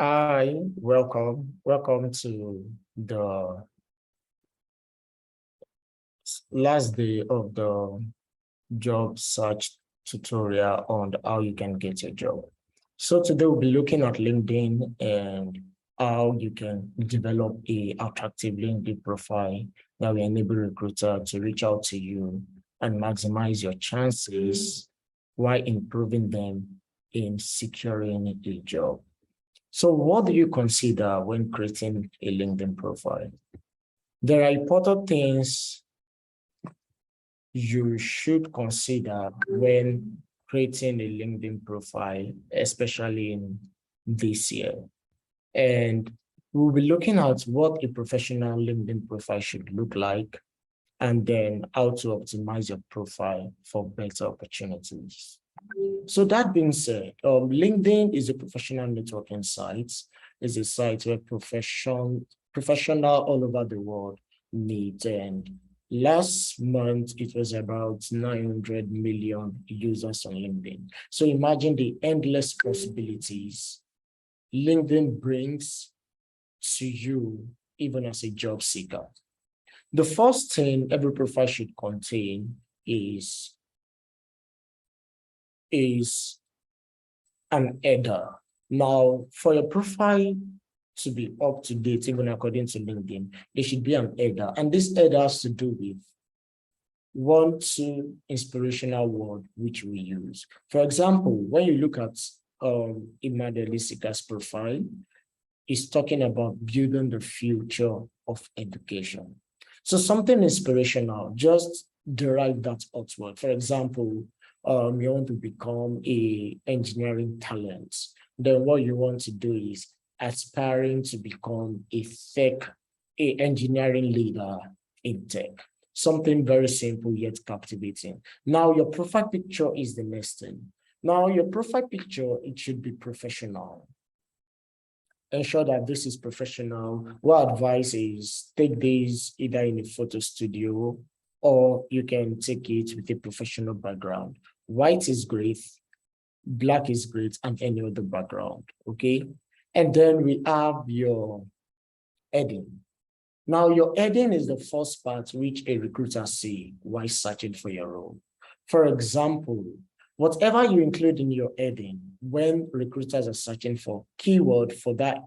Hi, welcome. Welcome to the last day of the job search tutorial on how you can get a job. So today we'll be looking at LinkedIn and how you can develop a attractive LinkedIn profile that will enable recruiter to reach out to you and maximize your chances while improving them in securing a job. So what do you consider when creating a LinkedIn profile? There are important things you should consider when creating a LinkedIn profile, especially in this year. And we'll be looking at what a professional LinkedIn profile should look like, and then how to optimize your profile for better opportunities. So that being said, LinkedIn is a professional networking site. It's a site where professional all over the world meet. And last month, it was about 900 million users on LinkedIn. So imagine the endless possibilities LinkedIn brings to you, even as a job seeker. The first thing every profile should contain is an header. Now, for your profile to be up to date, even according to LinkedIn, there should be an header. And this header has to do with one, two inspirational word which we use. For example, when you look at Imade Lisika's profile, he's talking about building the future of education. So something inspirational, just derive that outward. For example, you want to become a engineering talent. Then what you want to do is aspiring to become a engineering leader in tech. Something very simple yet captivating. Now your profile picture is the next thing. Now your profile picture, it should be professional. Ensure that this is professional. What advice is take this either in a photo studio or you can take it with a professional background. White is great, black is great, and any other background, okay? And then we have your heading. Now, your heading is the first part which a recruiter see while searching for your role. For example, whatever you include in your heading, when recruiters are searching for keyword for that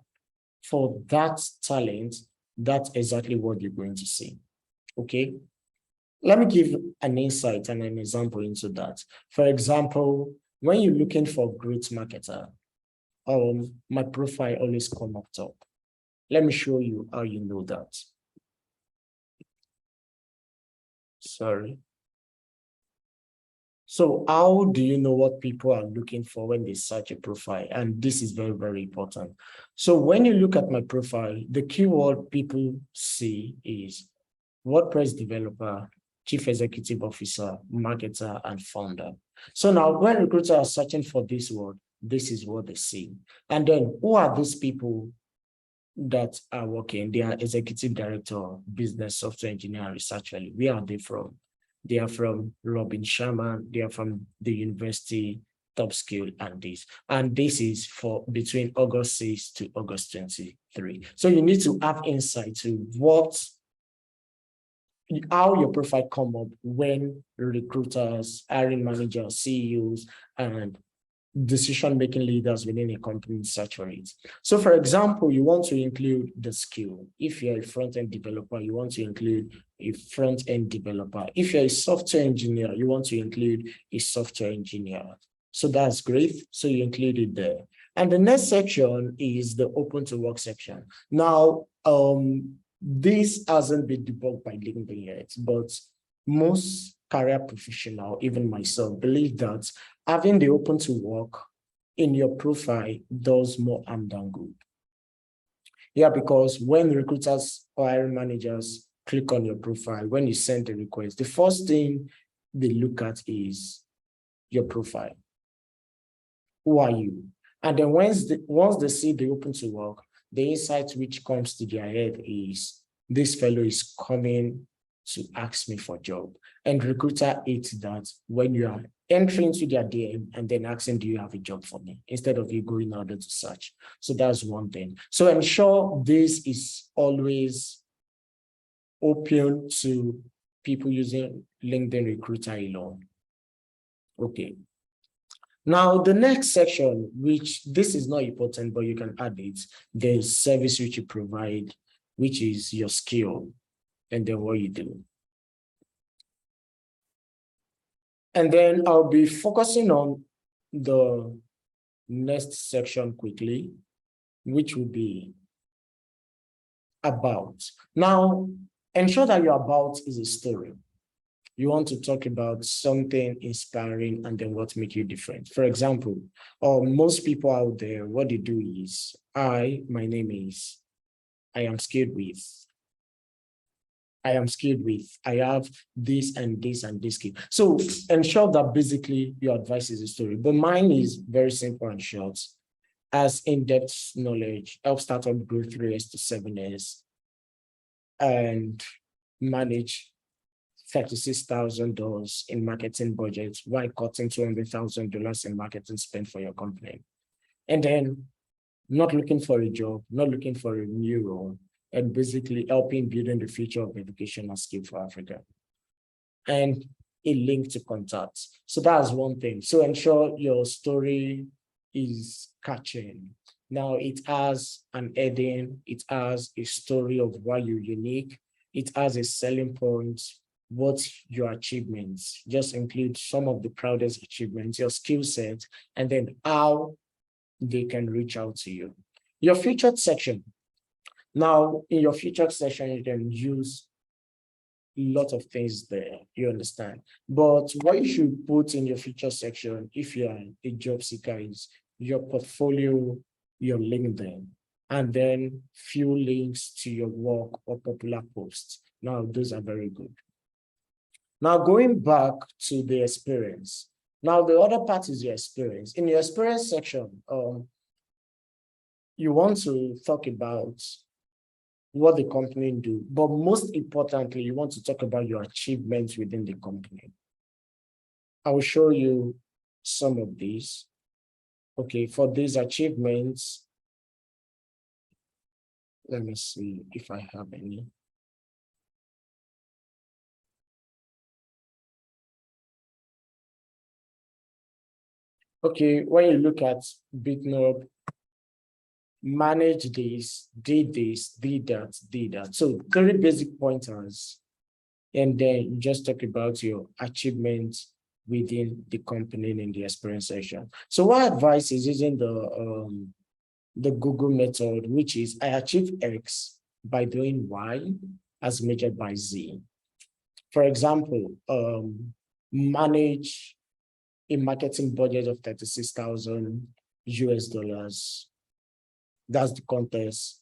talent, that's exactly what you're going to see. Okay. Let me give an insight and an example into that. For example, when you're looking for growth marketer, my profile always come up top. Let me show you how you know that. Sorry. So how do you know what people are looking for when they search a profile? And this is very, very important. So when you look at my profile, the keyword people see is WordPress developer, chief executive officer, marketer, and founder. So now when recruiters are searching for this word, this is what they see. And then who are these people that are working? They are executive director, business software engineer, research fellow. Where are they from? They are from Robin Sharma. They are from the university, Top Skill, and this. And this is for between August 6 to August 23. So you need to have insight to how your profile come up when recruiters, hiring managers, CEOs, and decision-making leaders within a company search for it. So for example, you want to include the skill. If you're a front-end developer, you want to include a front-end developer. If you're a software engineer, you want to include a software engineer. So that's great. So you include it there. And the next section is the open to work section. Now, this hasn't been debugged by LinkedIn yet, but most career professional, even myself, believe that having the open to work in your profile does more harm than good. Yeah, because when recruiters or hiring managers click on your profile, when you send a request, the first thing they look at is your profile. Who are you? And then once they see the open to work, the insight which comes to their head is this fellow is coming to ask me for a job. And recruiter hates that when you are entry into their DM and then asking, do you have a job for me? Instead of you going out there to search. So that's one thing. So ensure this is always open to people using LinkedIn Recruiter alone. Okay. Now, the next section, which this is not important, but you can add it, the service which you provide, which is your skill, and then what you do. And then I'll be focusing on the next section quickly, which will be about. Now, ensure that your about is a story. You want to talk about something inspiring and then what makes you different. For example, most people out there, what they do is, my name is, I am skilled with, I have this and this and this skill. So ensure that basically your advice is a story. But mine is very simple and short. As in-depth knowledge, help startup grow 3S to 7S and manage $36,000 in marketing budget while cutting $200,000 in marketing spend for your company. And then not looking for a job, not looking for a new role, and basically helping building the future of education and skill for Africa. And a link to contacts. So that's one thing. So ensure your story is catching. Now it has an heading, it has a story of why you're unique, it has a selling point, what's your achievements, just include some of the proudest achievements, your skill set, and then how they can reach out to you. Your featured section. Now, in your featured section, you can use a lot of things there, you understand. But what you should put in your featured section, if you're a job seeker, is your portfolio, your LinkedIn, and then few links to your work or popular posts. Now, those are very good. Now, going back to the experience. Now, the other part is your experience. In your experience section, you want to talk about what the company do, but most importantly, you want to talk about your achievements within the company. I will show you some of these. Okay, for these achievements, let me see if I have any. Okay, when you look at Bitnob, manage this, did that. So 3 basic pointers. And then you just talk about your achievements within the company in the experience section. So what advice is using the Google method, which is I achieve X by doing Y as measured by Z. For example, manage a marketing budget of 36,000 US dollars. That's the contest.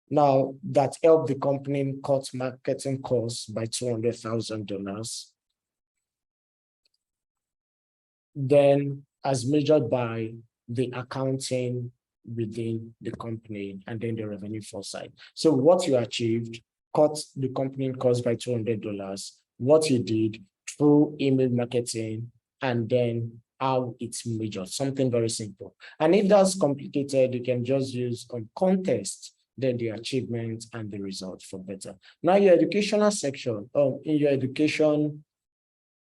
Now that helped the company cut marketing costs by $200,000. Then as measured by the accounting within the company and then the revenue foresight. So what you achieved, cut the company cost by $200. What you did through email marketing and then how it's measured, something very simple. And if that's complicated, you can just use contest, then the achievements and the results for better. Now your educational section, in your education,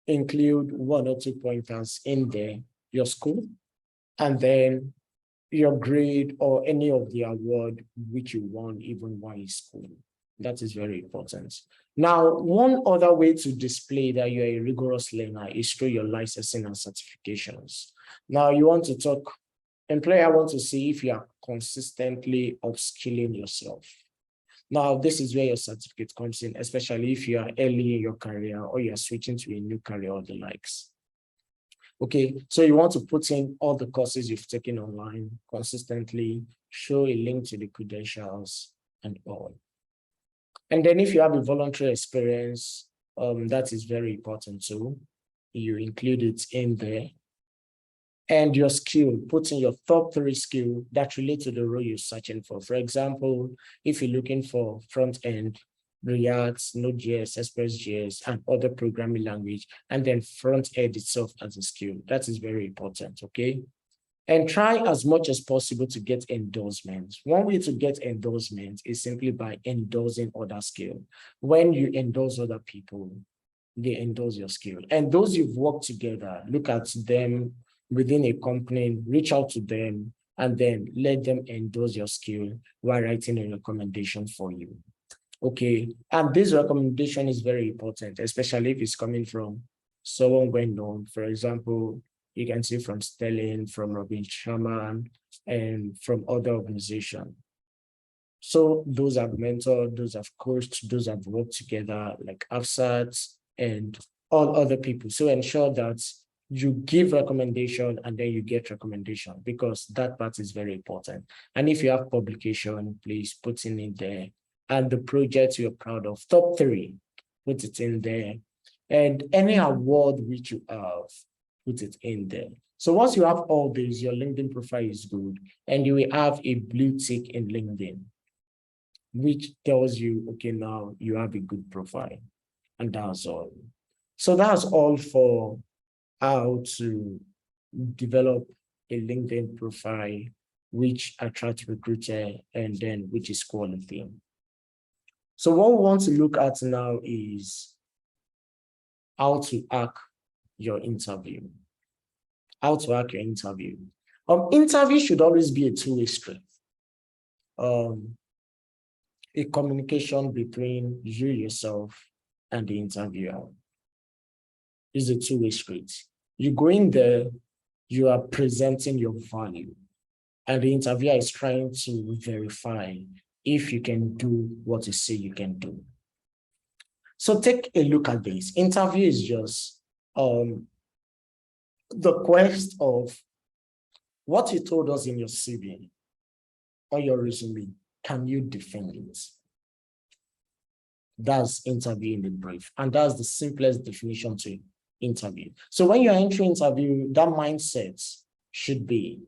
include 1 or 2 pointers in there, your school, and then your grade or any of the award which you won even while in school. That is very important. Now, one other way to display that you're a rigorous learner is through your licensing and certifications. Now, you want to talk, employer want to see if you are consistently upskilling yourself. Now, this is where your certificate comes in, especially if you are early in your career or you're switching to a new career or the likes. Okay, so you want to put in all the courses you've taken online consistently, show a link to the credentials and all. And then if you have a voluntary experience, that is very important too. You include it in there. And your skill, put in your top 3 skills that relate to the role you're searching for. For example, if you're looking for front end, React, Node.js, Express.js, and other programming language, and then front end itself as a skill. That is very important, okay? And try as much as possible to get endorsements. One way to get endorsements is simply by endorsing other skill. When you endorse other people, they endorse your skill. And those you've worked together, look at them within a company, reach out to them, and then let them endorse your skill while writing a recommendation for you. Okay, and this recommendation is very important, especially if it's coming from someone well known. For example, you can see from Sterling, from Robin Sherman, and from other organizations. So those I've mentored, those I've coached, those I've worked together, like AFSAT and all other people. So ensure that you give recommendation and then you get recommendation, because that part is very important. And if you have publication, please put it in there. And the project you're proud of, top 3, put it in there. And any award which you have, put it in there. So once you have all these, your LinkedIn profile is good, and you will have a blue tick in LinkedIn, which tells you, okay, now you have a good profile. And that's all. So that's all for how to develop a LinkedIn profile which attracts recruiter and then which is quality. So what we want to look at now is how to hack your interview. How to hack your interview. Interview should always be a two-way street. A communication between you yourself and the interviewer is a two-way street. You go in there, you are presenting your value, and the interviewer is trying to verify if you can do what you say you can do. So take a look at this. Interview is just the quest of what you told us in your CV or your resume. Can you defend it? That's interview in the brief, and that's the simplest definition to interview. So when you're entering interview, that mindset should be,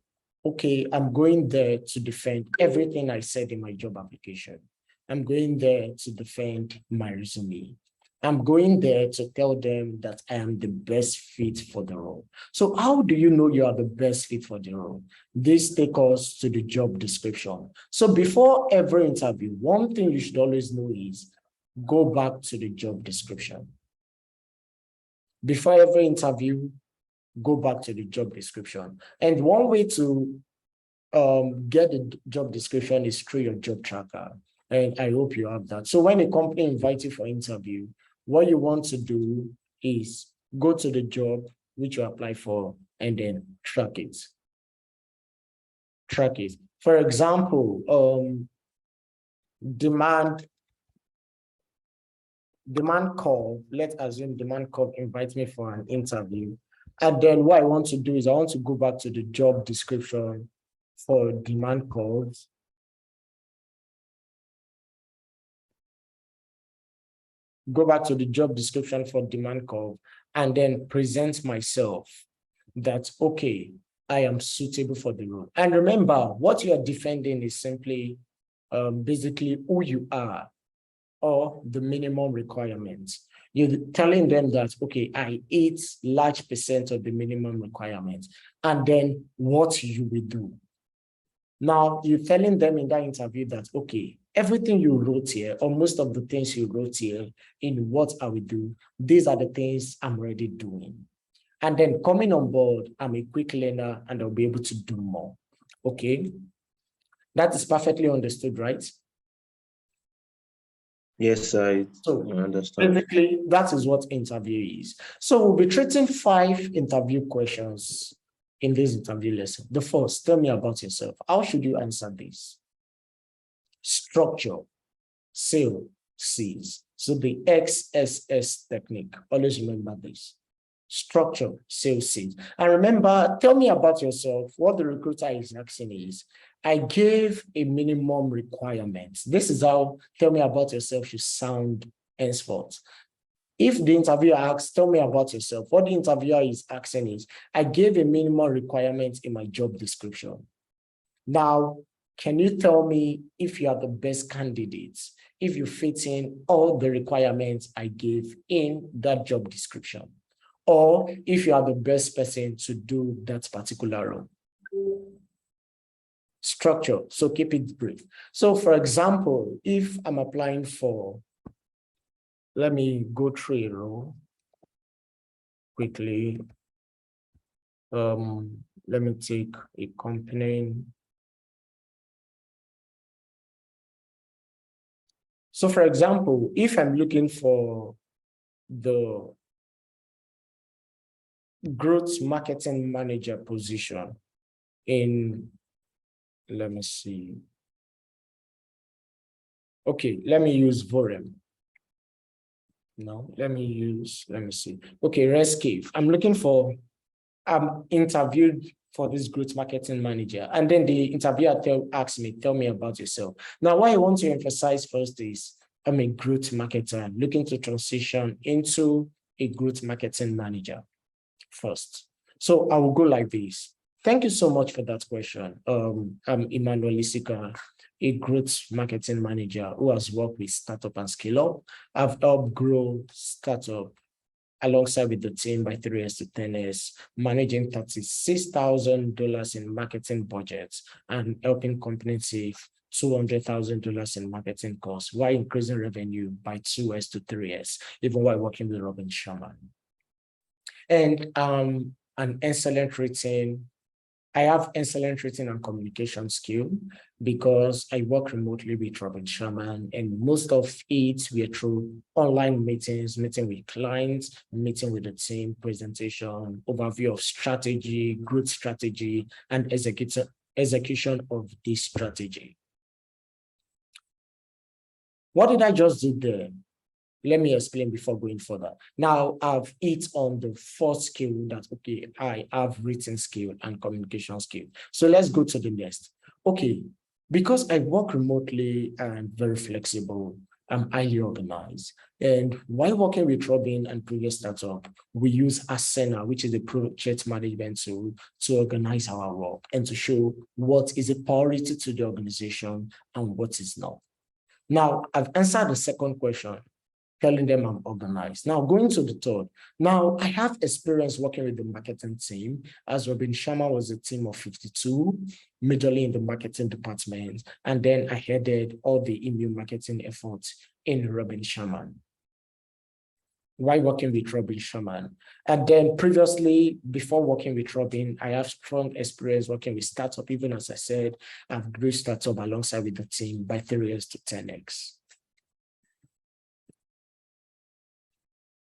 okay, I'm going there to defend everything I said in my job application. I'm going there to defend my resume. I'm going there to tell them that I am the best fit for the role. So how do you know you are the best fit for the role? This takes us to the job description. So before every interview, one thing you should always know is go back to the job description. Before every interview, go back to the job description. And one way to get the job description is through your job tracker. And I hope you have that. So when a company invites you for interview, what you want to do is go to the job which you apply for and then track it. Track it. For example, demand call. Let's assume demand call invites me for an interview. And then what I want to do is I want to go back to the job description for demand calls. Go back to the job description for demand call and then present myself that, okay, I am suitable for the role. And remember, what you are defending is simply basically who you are or the minimum requirements. You're telling them that, okay, I eat large percent of the minimum requirements, and then what you will do. Now, you're telling them in that interview that, okay, everything you wrote here, or most of the things you wrote here in what I will do, these are the things I'm already doing. And then coming on board, I'm a quick learner and I'll be able to do more. Okay, that is perfectly understood, right? Yes, I understand. Basically, that is what interview is. So we'll be treating 5 interview questions in this interview lesson. The first, tell me about yourself. How should you answer this? Structure, SAIL, C's. So the XSS technique, always remember this. Structure, SAIL, C's. And remember, tell me about yourself. What the recruiter is asking is, I gave a minimum requirement. This is how tell me about yourself should sound henceforth. If the interviewer asks, tell me about yourself, what the interviewer is asking is, I gave a minimum requirement in my job description. Now, can you tell me if you are the best candidates, if you fit in all the requirements I gave in that job description, or if you are the best person to do that particular role? Structure, so keep it brief. So for example, if I'm applying for, let me go through a role quickly. Let me take a company. So for example, if I'm looking for the growth marketing manager position in, let me see. Okay, let me use Vorem. No, let me see. Okay, Rescave. I'm looking for, I'm interviewed for this growth marketing manager. And then the interviewer asks me, tell me about yourself. Now, what I want to emphasize first is I'm a growth marketer. I'm looking to transition into a growth marketing manager first. So I will go like this. Thank you so much for that question. I'm Emmanuel Isika, a growth marketing manager who has worked with startup and scale up. I've helped grow startup alongside with the team by 3S to 10S, managing $36,000 in marketing budgets and helping companies save $200,000 in marketing costs while increasing revenue by 2S to 3S, even while working with Robin Sharma. And an excellent written, I have excellent written and communication skill because I work remotely with Robin Sharma, and most of it we are through online meetings, meeting with clients, meeting with the team, presentation, overview of strategy, growth strategy, and execution of this strategy. What did I just do there? Let me explain before going further. Now I've hit on the first skill that, okay, I have written skill and communication skill. So let's go to the next. Okay, because I work remotely and very flexible, I'm highly organized. And while working with Robin and previous startup, we use Asana, which is a project management tool, to organize our work and to show what is a priority to the organization and what is not. Now, I've answered the second question, telling them I'm organized. Now, going to the third. Now, I have experience working with the marketing team, as Robin Sharma was a team of 52, majorly in the marketing department. And then I headed all the email marketing efforts in Robin Sharma, while working with Robin Sharma. And then previously, before working with Robin, I have strong experience working with startup. Even as I said, I've grew startup alongside with the team by 3S to 10X.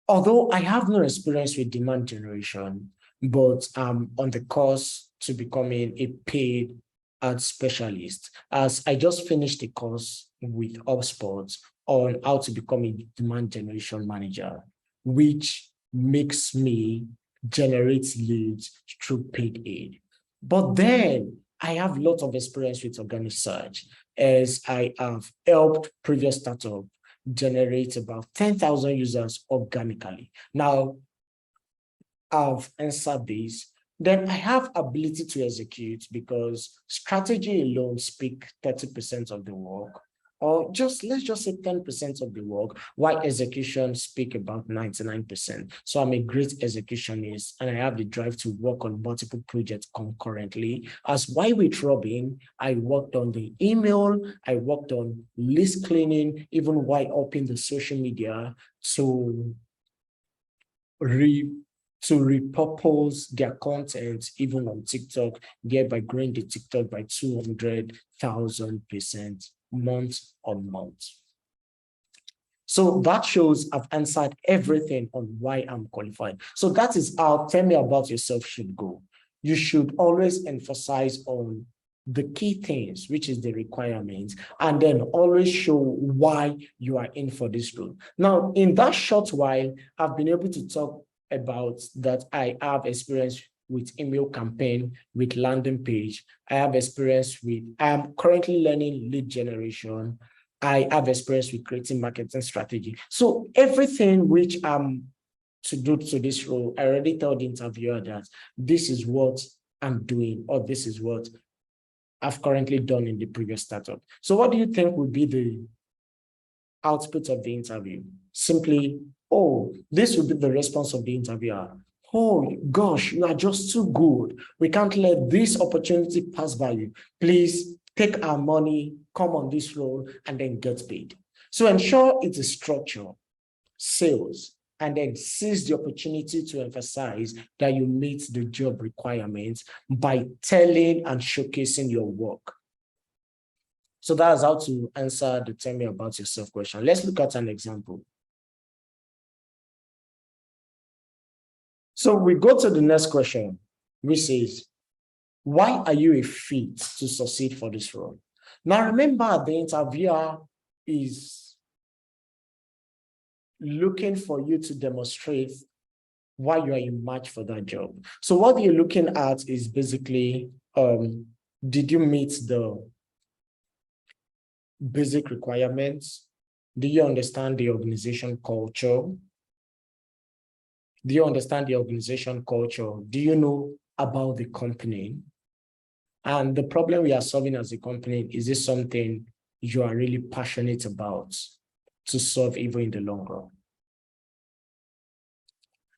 Although I have no experience with demand generation, but I'm on the course to becoming a paid ad specialist, as I just finished a course with HubSpot on how to become a demand generation manager, which makes me generate leads through paid aid. But then I have a lot of experience with organic search, as I have helped previous startups generate about 10,000 users organically. Now, I've answered this. Then I have ability to execute because strategy alone speaks 30% of the work, or let's just say 10% of the work, while execution speak about 99%. So I'm a great executionist, and I have the drive to work on multiple projects concurrently. As while with Robin, I worked on the email, I worked on list cleaning, even while helping the social media to repurpose their content even on TikTok, thereby growing the TikTok by 200,000% month on month. So that shows I've answered everything on why I'm qualified. So that is how Tell Me About Yourself should go. You should always emphasize on the key things, which is the requirements, and then always show why you are in for this role. Now, in that short while, I've been able to talk about that I have experience with email campaign, with landing page. I have experience with, I'm currently learning lead generation. I have experience with creating marketing strategy. So everything which I'm to do to this role, I already told the interviewer that this is what I'm doing, or this is what I've currently done in the previous startup. So what do you think would be the output of the interview? Simply, oh, this would be the response of the interviewer. Oh, gosh, you are just too good. We can't let this opportunity pass by you. Please take our money, come on this role, and then get paid. So ensure it is structure, sales, and then seize the opportunity to emphasize that you meet the job requirements by telling and showcasing your work. So that's how to answer the tell me about yourself question. Let's look at an example. So we go to the next question, which says, why are you a fit to succeed for this role? Now remember, the interviewer is looking for you to demonstrate why you are a match for that job. So what you're looking at is basically, did you meet the basic requirements? Do you understand the organization culture? Do you understand the organization culture? Do you know about the company? And the problem we are solving as a company, is this something you are really passionate about to solve even in the long run?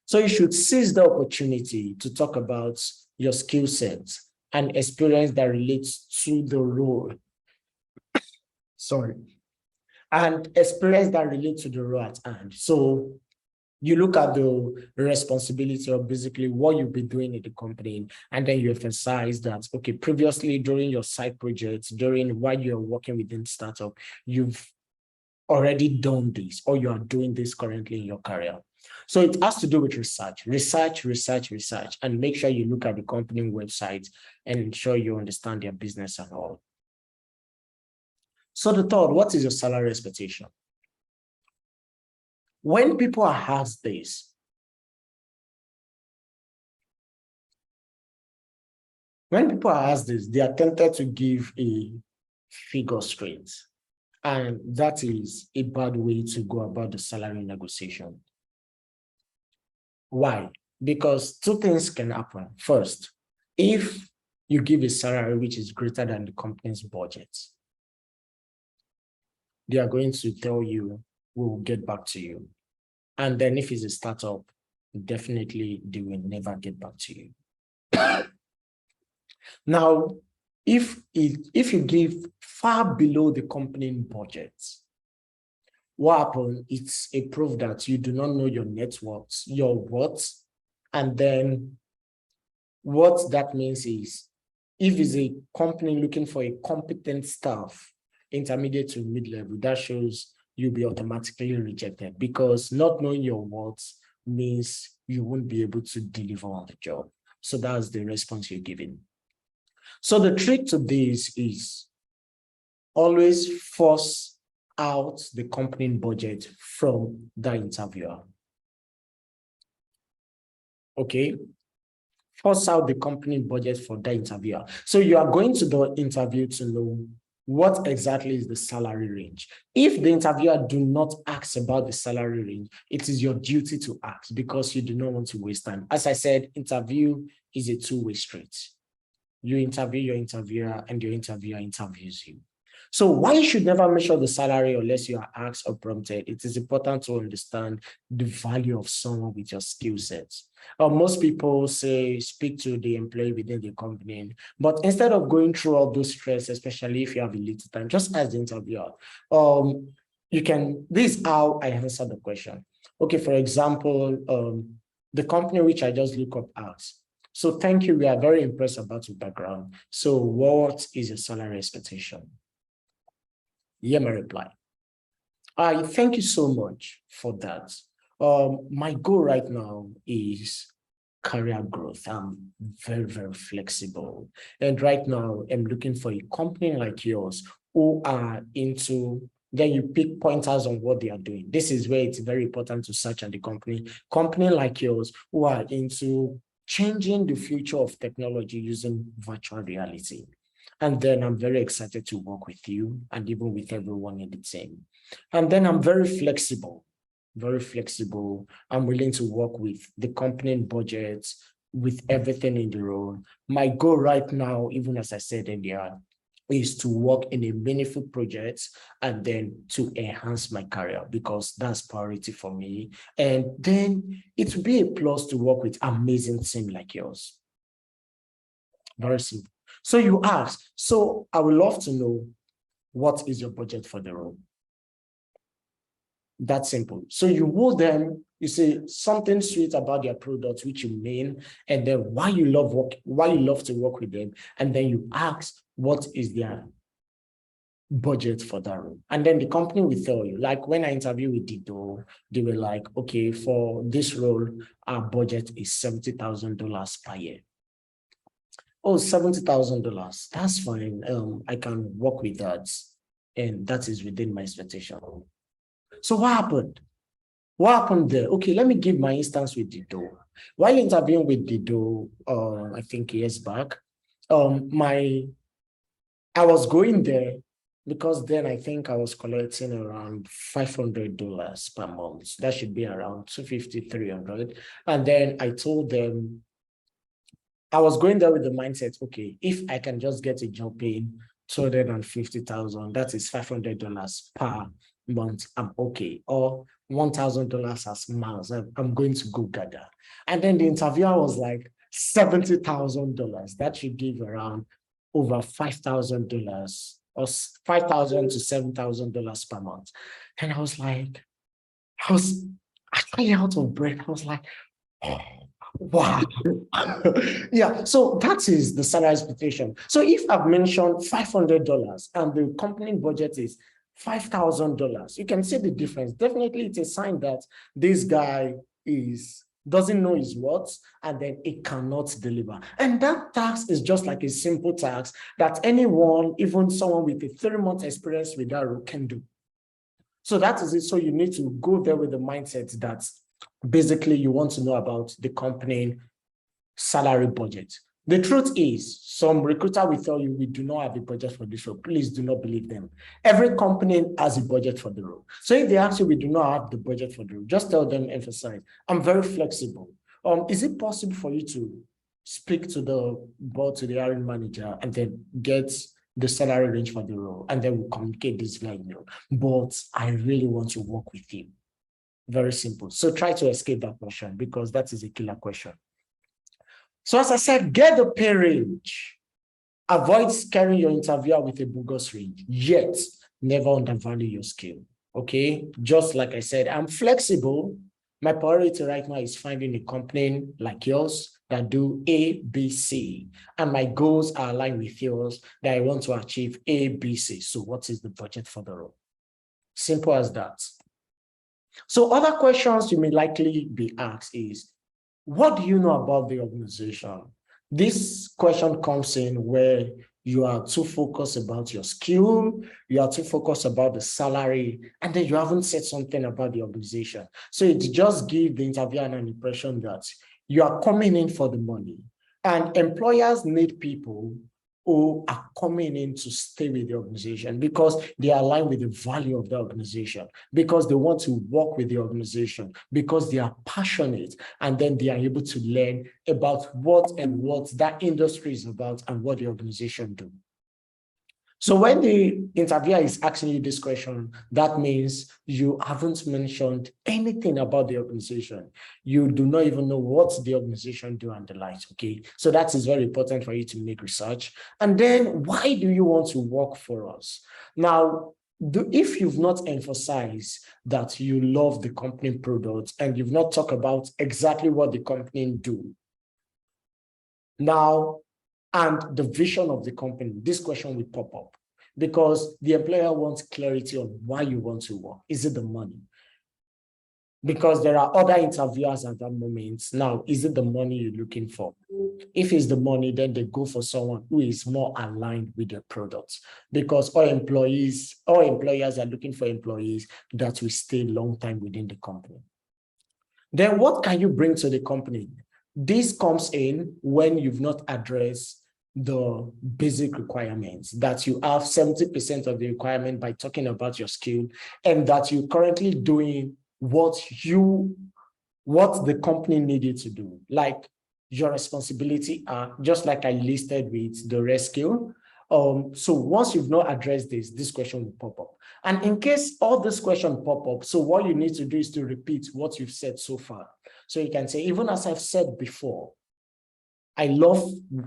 So you should seize the opportunity to talk about your skill sets and experience that relates to the role. Sorry. And experience that relates to the role at hand. So you look at the responsibility of basically what you've been doing in the company, and then you emphasize that, okay, previously during your side projects, during while you're working within startup, you've already done this, or you are doing this currently in your career. So it has to do with research, and make sure you look at the company website and ensure you understand their business and all. So the third, what is your salary expectation? When people are asked this, they are tempted to give a figure straight. And that is a bad way to go about the salary negotiation. Why? Because two things can happen. First, if you give a salary which is greater than the company's budget, they are going to tell you, we will get back to you. And then if it's a startup, definitely they will never get back to you. Now, if you give far below the company budget, what happens? It's a proof that you do not know your net worth, your worth. And then what that means is, if it's a company looking for a competent staff, intermediate to mid-level, that shows you'll be automatically rejected, because not knowing your worth means you won't be able to deliver on the job. So that's the response you're giving. So the trick to this is always force out the company budget from the interviewer. Okay? Force out the company budget for the interviewer. So you are going to the interview to know what exactly is the salary range. If the interviewer do not ask about the salary range, it is your duty to ask, because you do not want to waste time. As I said, interview is a two-way street. You interview your interviewer, and your interviewer interviews you. So one should never measure the salary unless you are asked or prompted. It is important to understand the value of someone with your skill sets. Most people say speak to the employee within the company, but instead of going through all those stress, especially if you have a little time, just ask the interviewer. This is how I answer the question. Okay, for example, the company which I just look up asks, so thank you, we are very impressed about your background. So what is your salary expectation? Hear my reply. Thank you so much for that. My goal right now is career growth. I'm very, very flexible. And right now I'm looking for a company like yours who are into, then you pick pointers on what they are doing. This is where it's very important to search at the company like yours who are into changing the future of technology using virtual reality. And then I'm very excited to work with you and even with everyone in the team. And then I'm very flexible. I'm willing to work with the company budgets, with everything in the role. My goal right now, even as I said earlier, is to work in a meaningful project and then to enhance my career, because that's priority for me. And then it will be a plus to work with amazing team like yours. Very simple. So you ask, so I would love to know, what is your budget for the role? That's simple. So you will them, you say something sweet about their product, which you mean, and then why you love to work with them, and then you ask what is their budget for that role. And then the company will tell you, like when I interviewed with Dido, they were like, okay, for this role, our budget is $70,000 per year. Oh, $70,000. That's fine. I can work with that. And that is within my expectation. So what happened? What happened there? Okay, let me give my instance with Dido. While interviewing with Dido, I think years back, I was going there because then I think I was collecting around $500 per month. That should be around $250, $300. And then I told them, I was going there with the mindset, okay, if I can just get a job paying $250,000, that is $500 per month, I'm okay. Or $1,000 as miles, I'm going to go gather. And then the interviewer was like, $70,000. That should give around over $5,000 or $5,000 to $7,000 per month. And I was like, I was actually out of breath. I was like, oh, wow. Yeah, so that is the salary expectation. So if I've mentioned $500 and the company budget is $5,000, you can see the difference. Definitely, it's a sign that this guy doesn't know his worth, and then it cannot deliver. And that tax is just like a simple tax that anyone, even someone with a 3-month experience with that role, can do. So that is it. So you need to go there with the mindset that basically you want to know about the company salary budget. The truth is, some recruiter will tell you we do not have a budget for this role. Please do not believe them. Every company has a budget for the role. So if they ask you we do not have the budget for the role, just tell them, emphasize, I'm very flexible. Is it possible for you to speak to the board, to the hiring manager, and then get the salary range for the role, and then we'll communicate this via email. But I really want to work with you. Very simple. So try to escape that question, because that is a killer question. So as I said, get the pay range. Avoid scaring your interviewer with a bogus range, yet never undervalue your skill. Okay, just like I said, I'm flexible. My priority right now is finding a company like yours that do A, B, C. And my goals are aligned with yours, that I want to achieve A, B, C. So what is the budget for the role? Simple as that. So other questions you may likely be asked is, what do you know about the organization? This question comes in where you are too focused about your skill, you are too focused about the salary, and then you haven't said something about the organization. So it just gives the interviewer an impression that you are coming in for the money, and employers need people who are coming in to stay with the organization because they are aligned with the value of the organization, because they want to work with the organization, because they are passionate, and then they are able to learn about what that industry is about and what the organization do. So when the interviewer is asking you this question, that means you haven't mentioned anything about the organization. You do not even know what the organization do and the like, okay? So that is very important for you to make research. And then why do you want to work for us? Now, if you've not emphasized that you love the company product and you've not talked about exactly what the company do, now, and the vision of the company, this question will pop up because the employer wants clarity on why you want to work. Is it the money? Because there are other interviewers at that moment. Now, is it the money you're looking for? If it's the money, then they go for someone who is more aligned with their products, because all employers are looking for employees that will stay long time within the company. Then what can you bring to the company? This comes in when you've not addressed the basic requirements, that you have 70% of the requirement by talking about your skill, and that you're currently doing what the company needed to do. Like your responsibility are just like I listed with the rest skill. So once you've not addressed this question will pop up. And in case all this question pop up, so what you need to do is to repeat what you've said so far. So you can say, even as I've said before, I love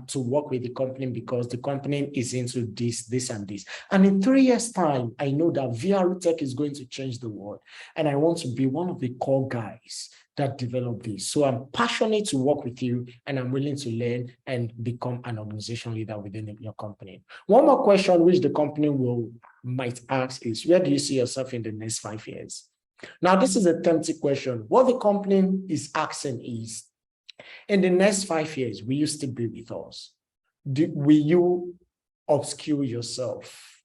to work with the company because the company is into this, and this. And in 3 years' time, I know that VR tech is going to change the world. And I want to be one of the core guys that develop this. So I'm passionate to work with you, and I'm willing to learn and become an organization leader within your company. One more question which the company might ask is, where do you see yourself in the next 5 years? Now, this is a tempting question. What the company is asking is, in the next 5 years, will you still be with us? Will you upskill yourself?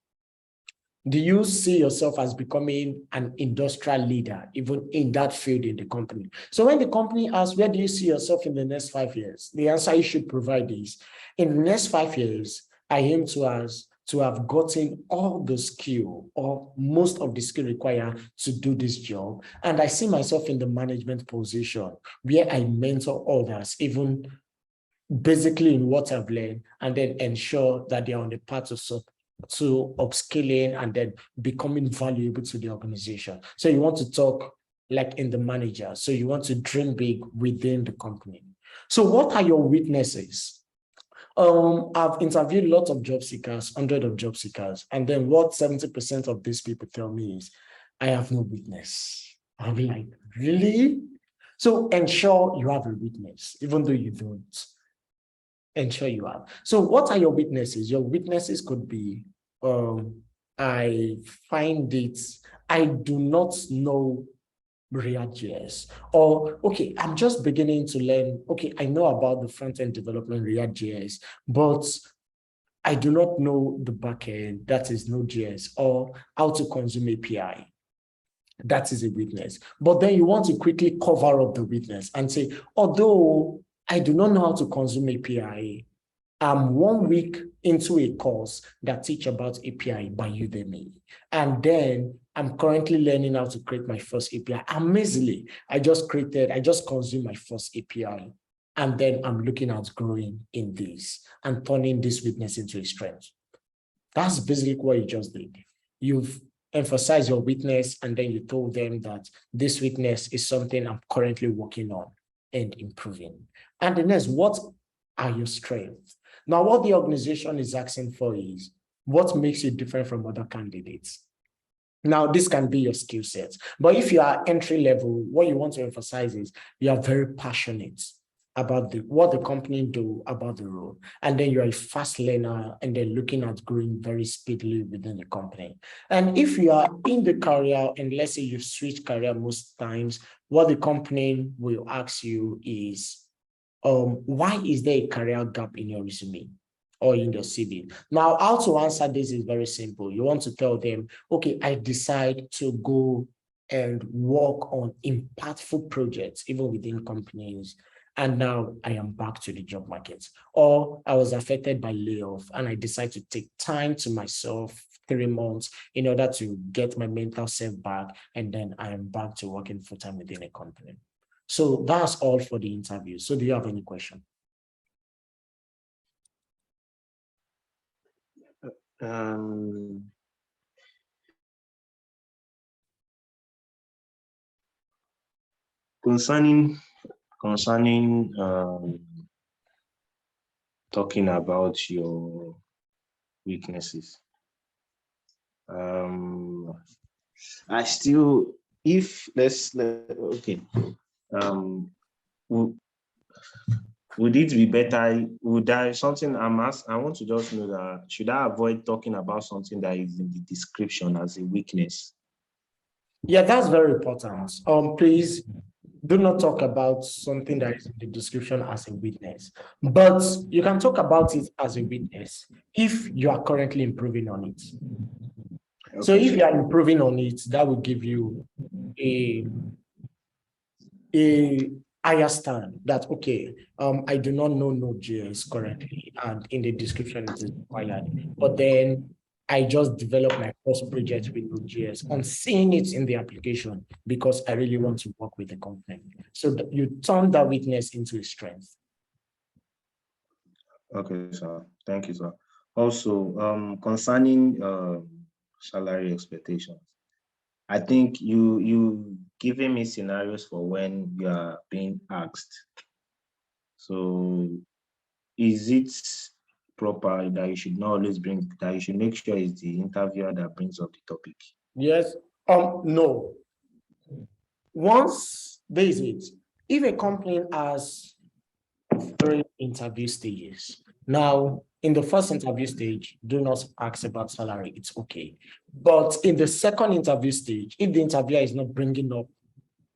Do you see yourself as becoming an industrial leader, even in that field in the company? So when the company asks, where do you see yourself in the next 5 years? The answer you should provide is, in the next 5 years, I aim to have gotten all the skill or most of the skill required to do this job. And I see myself in the management position where I mentor others, even basically in what I've learned, and then ensure that they're on the path to upskilling and then becoming valuable to the organization. So you want to talk like in the manager. So you want to dream big within the company. So what are your weaknesses? I've interviewed lots of job seekers, hundreds of job seekers, and then what 70% of these people tell me is, I have no weakness. I'll be like, really? So ensure you have a weakness, even though you don't. Ensure you have. So what are your weaknesses? Your weaknesses could be, I do not know React.js, or okay, I'm just beginning to learn. Okay, I know about the front-end development React.js, but I do not know the backend, that is Node.js, or how to consume API. That is a weakness. But then you want to quickly cover up the weakness and say, although I do not know how to consume API, I'm 1 week into a course that teach about API by Udemy. And then I'm currently learning how to create my first API. Amazingly, I just consumed my first API. And then I'm looking at growing in this and turning this weakness into a strength. That's basically what you just did. You've emphasized your weakness, and then you told them that this weakness is something I'm currently working on and improving. And the next, what are your strengths? Now, what the organization is asking for is, what makes you different from other candidates? Now, this can be your skill set, but if you are entry level, what you want to emphasize is you are very passionate about what the company do about the role, and then you're a fast learner, and then looking at growing very speedily within the company. And if you are in the career, and let's say you switch career most times, what the company will ask you is, why is there a career gap in your resume or in your CV? Now, how to answer this is very simple. You want to tell them, okay, I decide to go and work on impactful projects, even within companies, and now I am back to the job market. Or I was affected by layoff, and I decide to take time to myself, 3 months, in order to get my mental self back, and then I am back to working full-time within a company. So that's all for the interview. So do you have any question? Concerning talking about your weaknesses, I still, if okay, would it be better? Would I something I want to just know that, should I avoid talking about something that is in the description as a weakness? Yeah, that's very important. Please do not talk about something that is in the description as a weakness, but you can talk about it as a weakness if you are currently improving on it. Okay. So if you are improving on it, that will give you a higher stand that, okay, I do not know Node.js currently, and in the description it is required, but then I just developed my first project with Node.js on seeing it in the application because I really want to work with the company. So you turn that weakness into a strength. Okay, sir. Thank you, sir. Also, concerning salary expectations, I think you giving me scenarios for when you are being asked. So is it proper that you should not always bring that you should make sure it's the interviewer that brings up the topic? Yes. No. Once there is it, if a company has 3 interview stages, now in the first interview stage, do not ask about salary. It's okay. But in the second interview stage, if the interviewer is not bringing up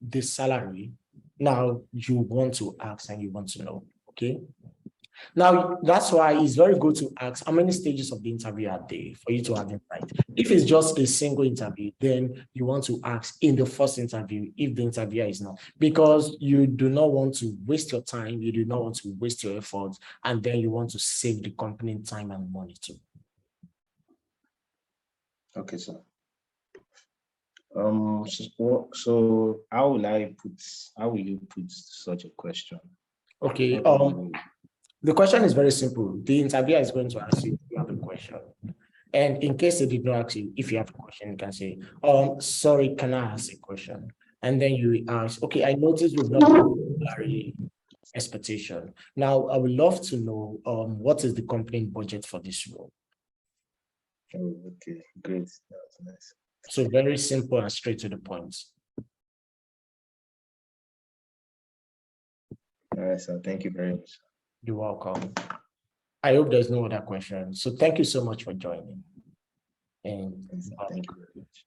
the salary, now you want to ask and you want to know. Okay. Now, that's why it's very good to ask how many stages of the interview are there for you to identify. If it's just a single interview, then you want to ask in the first interview if the interviewer is not, because you do not want to waste your time, you do not want to waste your efforts, and then you want to save the company time and money too. Okay, sir. So how will you put such a question? Okay. The question is very simple. The interviewer is going to ask you if you have a question. And in case they did not ask you, if you have a question, you can say, sorry, can I ask a question? And then you ask, okay, I noticed we've not salary expectation. Now, I would love to know what is the company budget for this role? Oh, okay, great. That's nice. So very simple and straight to the point. All right, sir. Thank you very much. You're welcome. I hope there's no other question. So thank you so much for joining. And Thank you very much.